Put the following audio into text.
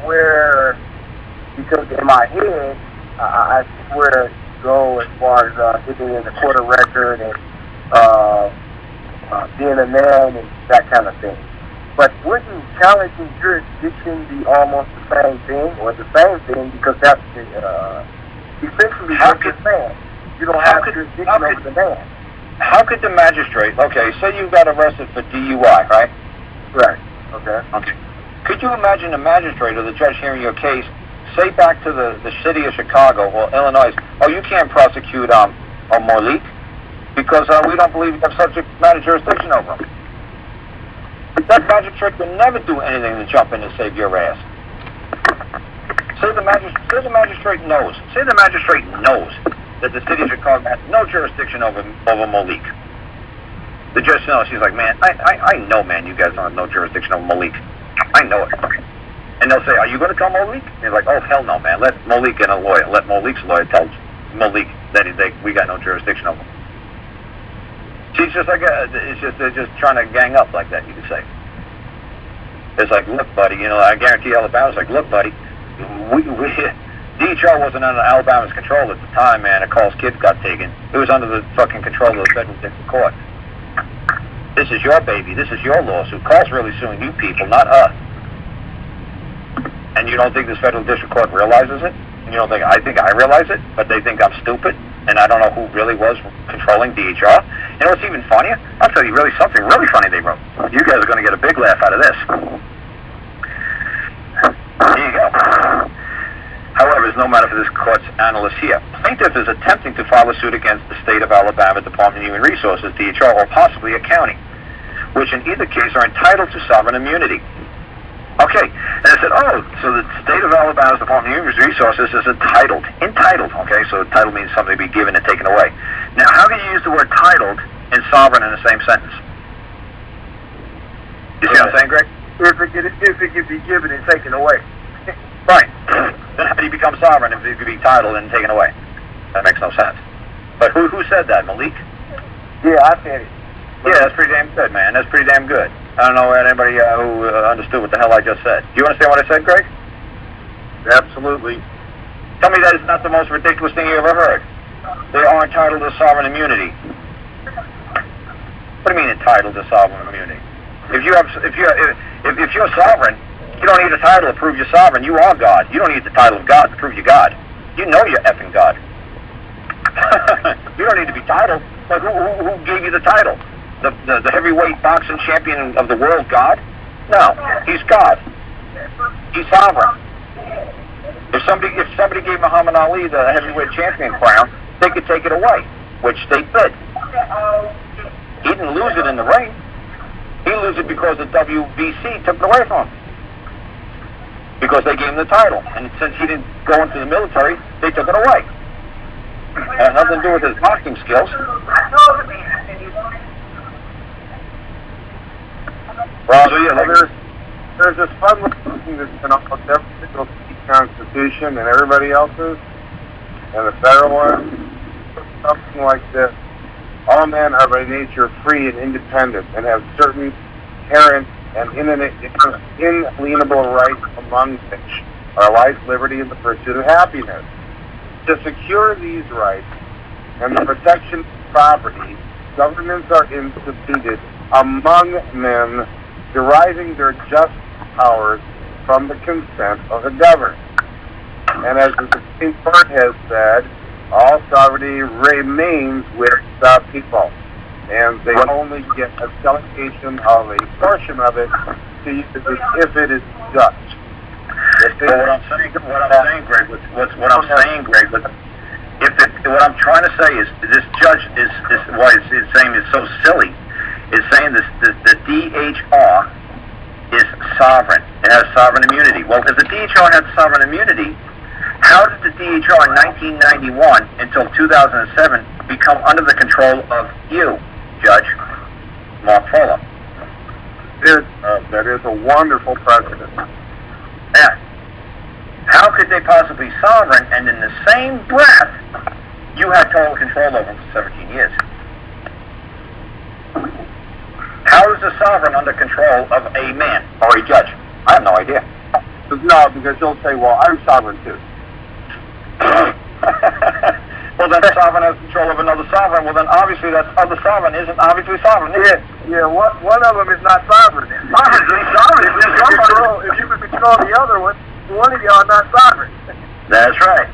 where, because in my head, I see where it go as far as getting in the quarter record and being a man and that kind of thing. But wouldn't challenging jurisdiction be almost the same thing, or the same thing, because that's essentially what you're saying. You don't have jurisdiction over the man. How could the magistrate, okay, say you got arrested for DUI, right? Right. Okay. Could you imagine the magistrate or the judge hearing your case say back to the city of Chicago or Illinois, oh, you can't prosecute Malik because we don't believe you have subject matter jurisdiction over him. That magistrate would never do anything to jump in and save your ass. Say the magistrate knows that the city of Chicago has no jurisdiction over Malik. The judge knows. She's like, man, I know, man, you guys don't have no jurisdiction over Malik. I know it. And they'll say, are you going to tell Malik? And he's like, oh, hell no, man. Let Malik get a lawyer. Let Malik's lawyer tell Malik that we got no jurisdiction over him. She's just like, they're just trying to gang up like that, you could say. It's like, look, buddy, I guarantee Alabama's like, look, buddy, DHR wasn't under Alabama's control at the time, man. Carl's kids got taken. It was under the fucking control of the federal district court. This is your baby. This is your lawsuit. Carl's really suing you people, not us. And you don't think this federal district court realizes it? And you don't think, I think I realize it, but they think I'm stupid, and I don't know who really was controlling DHR. You know what's even funnier? I'll tell you something really funny they wrote. You guys are going to get a big laugh out of this. Here you go. However, it's no matter for this court's analyst here. Plaintiff is attempting to file a suit against the state of Alabama Department of Human Resources, DHR, or possibly a county, which in either case are entitled to sovereign immunity. Okay, and I said, oh, so the state of Alabama's Department of Human Resources is entitled, okay, so entitled means something to be given and taken away. Now, how do you use the word titled and sovereign in the same sentence? You see what I'm saying, Greg? If it could be given and taken away. Right. Then how do you become sovereign if it could be titled and taken away? That makes no sense. But who said that, Malik? Yeah, I said it. Yeah, that's pretty damn good, man. That's pretty damn good. I don't know anybody who understood what the hell I just said. Do you understand what I said, Greg? Absolutely. Tell me that is not the most ridiculous thing you ever heard. They are entitled to sovereign immunity. What do you mean entitled to sovereign immunity? If you're sovereign, you don't need a title to prove you're sovereign. You are God. You don't need the title of God to prove you're God. You know you're effing God. You don't need to be titled. But who gave you the title? The heavyweight boxing champion of the world, God? No, he's God. He's sovereign. If somebody gave Muhammad Ali the heavyweight champion crown, they could take it away, which they did. He didn't lose it in the ring. He lose it because the WBC took it away from him. Because they gave him the title. And since he didn't go into the military, they took it away. It had nothing to do with his boxing skills. Well, so yeah, there's this fun little thing that's been almost every single Constitution and everybody else's, and the federal one, something like this. All men are by nature free and independent and have certain inherent and inalienable rights, among which are life, liberty, and the pursuit of happiness. To secure these rights and the protection of property, governments are instituted among men, deriving their just powers from the consent of the governed. And as the Supreme Court has said, all sovereignty remains with the people, and they only get a delegation of a portion of it to use if it is just. What I'm saying, Greg, what I'm trying to say is this judge is why it's saying it's so silly. Is saying this the DHR is sovereign. It has sovereign immunity. Well, if the DHR had sovereign immunity, how did the DHR in 1991 until 2007 become under the control of you, Judge Mark Fuller? That is a wonderful precedent. Yeah. How could they possibly be sovereign and in the same breath you had total control over them for 17 years? How is the sovereign under control of a man or a judge? I have no idea. No, because he'll say, well, I'm sovereign too. Well, then sovereign has control of another sovereign. Well, then obviously that other sovereign isn't obviously sovereign. Yeah. One of them is not sovereign. Sovereign. If you can control the other one of y'all are not sovereign. That's right.